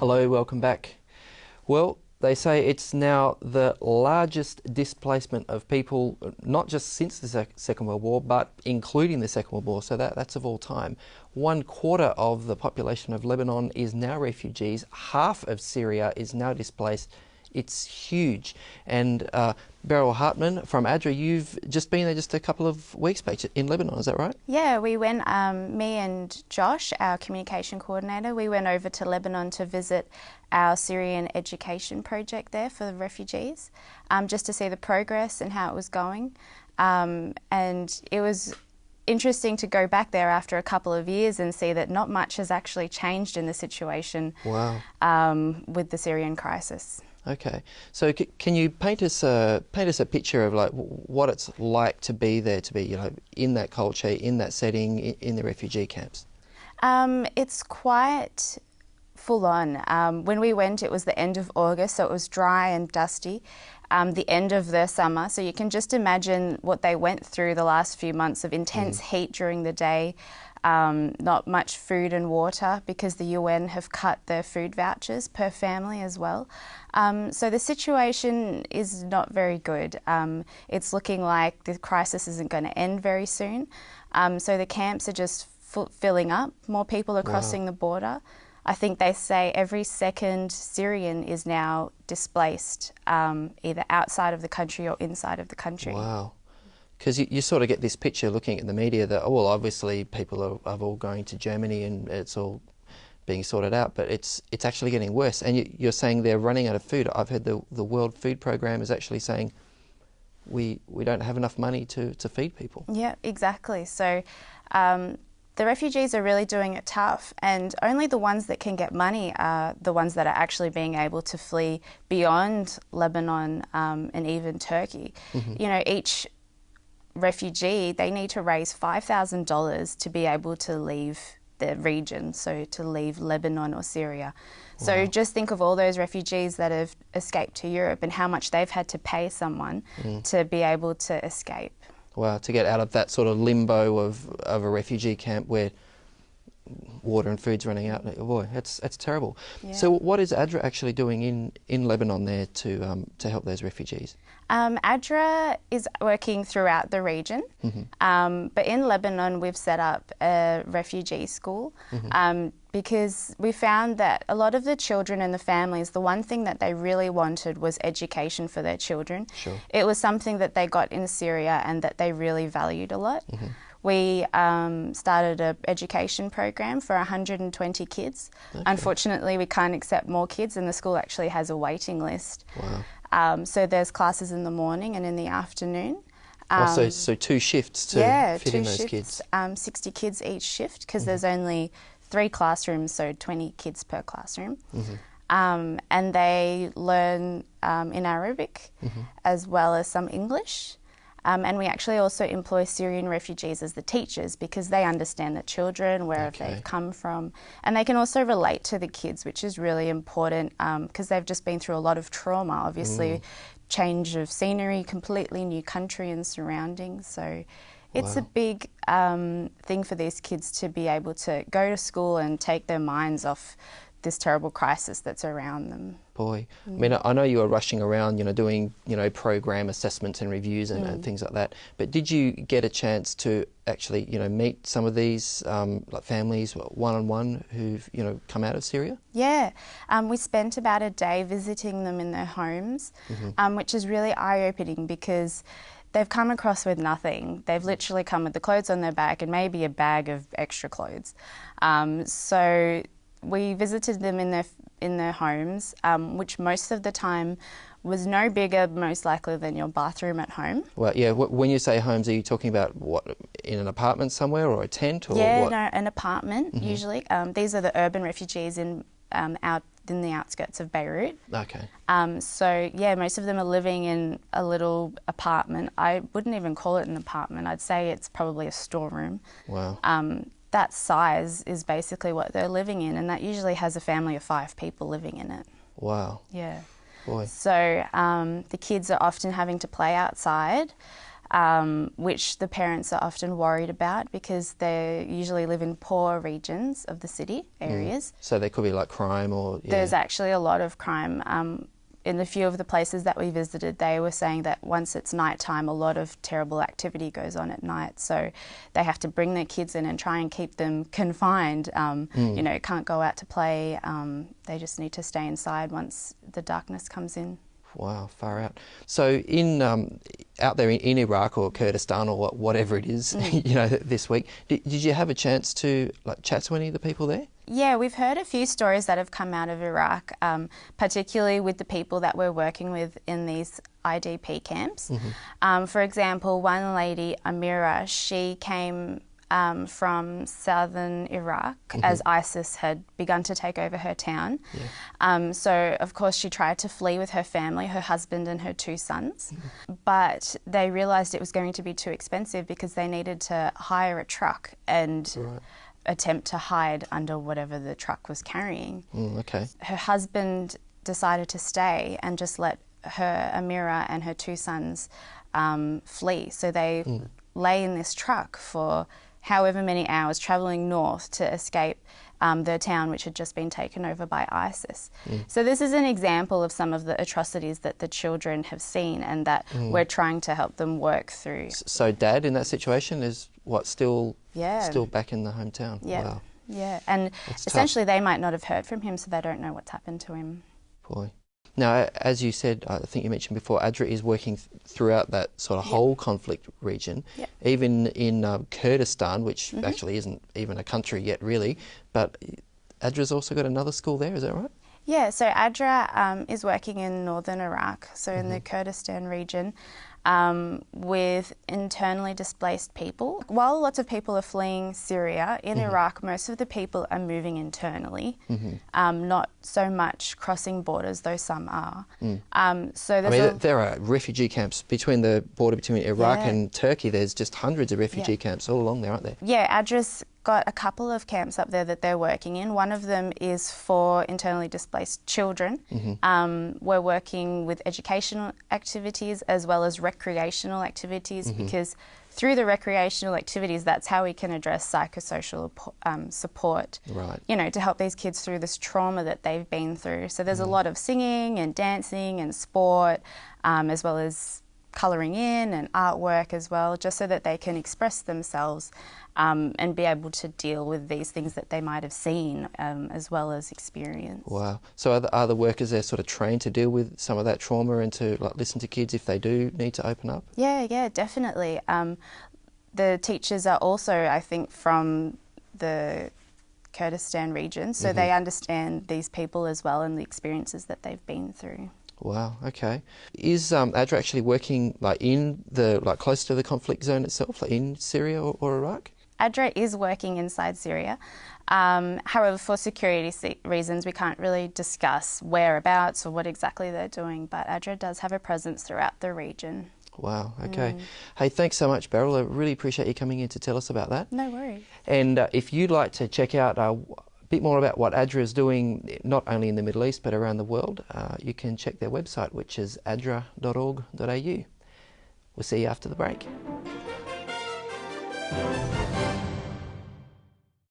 Hello, welcome back. Well, they say it's now the largest displacement of people, not just since the Second World War, but including the Second World War, so that's of all time. 1/4 of the population of Lebanon is now refugees. Half of Syria is now displaced. It's huge. And Beryl Hartman from ADRA, you've just been there just a couple of weeks back in Lebanon, is that right? Yeah, we went, me and Josh, our communication coordinator, we went over to Lebanon to visit our Syrian education project there for the refugees, just to see the progress and how it was going. And it was interesting to go back there after a couple of years and see that not much has actually changed in the situation. Wow. With the Syrian crisis. Okay, so can you paint us a picture of like what it's like to be there, to be in that culture, in that setting, in the refugee camps? It's quite full on. When we went, it was the end of August, so it was dry and dusty. The end of the summer, so you can just imagine what they went through the last few months of intense heat during the day. Not much food and water because the UN have cut their food vouchers per family as well. So the situation is not very good. It's looking like the crisis isn't going to end very soon. So the camps are just filling up. More people are crossing the border. I think they say every second Syrian is now displaced, either outside of the country or inside of the country. Wow. Because you sort of get this picture looking at the media that, oh, well, obviously people are all going to Germany and it's all being sorted out, but it's actually getting worse. And you're saying they're running out of food. I've heard the World Food Programme is actually saying we don't have enough money to feed people. Yeah, exactly. So the refugees are really doing it tough, and only the ones that can get money are the ones that are actually being able to flee beyond Lebanon and even Turkey. You know, each refugee, they need to raise $5,000 to be able to leave the region, so to leave Lebanon or Syria. Wow. So just think of all those refugees that have escaped to Europe and how much they've had to pay someone to be able to escape. Wow, to get out of that sort of limbo of a refugee camp where water and food's running out. Boy, that's terrible. Yeah. So what is ADRA actually doing in Lebanon there to help those refugees? ADRA is working throughout the region, but in Lebanon we've set up a refugee school because we found that a lot of the children and the families, the one thing that they really wanted was education for their children. Sure. It was something that they got in Syria and that they really valued a lot. We started an education program for 120 kids. Okay. Unfortunately, we can't accept more kids, and the school actually has a waiting list. Wow. So there's classes in the morning and in the afternoon. So 2 shifts to fit in those kids. 60 kids each shift because there's only 3 classrooms, so 20 kids per classroom. And they learn in Arabic as well as some English. And we actually also employ Syrian refugees as the teachers because they understand the children, where they've come from. And they can also relate to the kids, which is really important because they've just been through a lot of trauma, obviously. Change of scenery, completely new country and surroundings. So it's a big thing for these kids to be able to go to school and take their minds off this terrible crisis that's around them. Boy, I mean, I know you were rushing around, doing, program assessments and reviews and things like that. But did you get a chance to actually, meet some of these like families one-on-one who've, come out of Syria? Yeah, we spent about a day visiting them in their homes, which is really eye-opening because they've come across with nothing. They've literally come with the clothes on their back and maybe a bag of extra clothes. So we visited them in their homes, which most of the time was no bigger, most likely, than your bathroom at home. Well, yeah. When you say homes, are you talking about what, in an apartment somewhere or a tent, or yeah, what? No, an apartment usually. These are the urban refugees out in the outskirts of Beirut. Okay. So yeah, most of them are living in a little apartment. I wouldn't even call it an apartment. I'd say it's probably a storeroom. Wow. That size is basically what they're living in, and that usually has a family of 5 people living in it. Wow. Yeah. Boy. So the kids are often having to play outside. which the parents are often worried about because they usually live in poor regions of the city areas. So there could be like crime or... There's actually a lot of crime. In the few of the places that we visited, they were saying that once it's nighttime, a lot of terrible activity goes on at night. So they have to bring their kids in and try and keep them confined. You know, can't go out to play. They just need to stay inside once the darkness comes in. Wow, far out. So in out there in Iraq or Kurdistan or whatever it is, you know, this week, did you have a chance to like chat to any of the people there? Yeah, we've heard a few stories that have come out of Iraq, particularly with the people that we're working with in these IDP camps. For example, one lady, Amira, she came from southern Iraq as ISIS had begun to take over her town. So, of course, she tried to flee with her family, her husband and her 2 sons, but they realised it was going to be too expensive because they needed to hire a truck and attempt to hide under whatever the truck was carrying. Her husband decided to stay and just let her, Amira, and her 2 sons flee. So they lay in this truck for however many hours, travelling north to escape their town, which had just been taken over by ISIS. So this is an example of some of the atrocities that the children have seen and that we're trying to help them work through. So Dad in that situation is what, still back in the hometown? Wow. Yeah, and That's essentially tough. they might not have heard from him, so they don't know what's happened to him. Boy. Now, as you said, I think you mentioned before, ADRA is working throughout that sort of whole conflict region, even in Kurdistan, which actually isn't even a country yet, really. But ADRA's also got another school there, is that right? Yeah, so ADRA is working in northern Iraq, so in the Kurdistan region, with internally displaced people. While lots of people are fleeing Syria, in Iraq most of the people are moving internally, not so much crossing borders, though some are. So there's there are refugee camps between the border between Iraq and Turkey. There's just hundreds of refugee camps all along there, aren't there? Yeah, ADRA's got a couple of camps up there that they're working in. One of them is for internally displaced children. We're working with educational activities as well as recreational activities because through the recreational activities, that's how we can address psychosocial support, you know, to help these kids through this trauma that they've been through. So there's a lot of singing and dancing and sport, as well as colouring in and artwork as well, just so that they can express themselves and be able to deal with these things that they might have seen as well as experience. Wow. So are the workers there sort of trained to deal with some of that trauma and to like listen to kids if they do need to open up? Yeah, definitely. The teachers are also, I think, from the Kurdistan region, so they understand these people as well and the experiences that they've been through. Wow, okay. Is ADRA actually working like in the close to the conflict zone itself, like in Syria or Iraq? ADRA is working inside Syria. However, for security reasons, we can't really discuss whereabouts or what exactly they're doing, but ADRA does have a presence throughout the region. Wow, okay. Hey, thanks so much, Beryl. I really appreciate you coming in to tell us about that. No worries. And if you'd like to check out a bit more about what ADRA is doing, not only in the Middle East but around the world, you can check their website, which is adra.org.au. We'll see you after the break.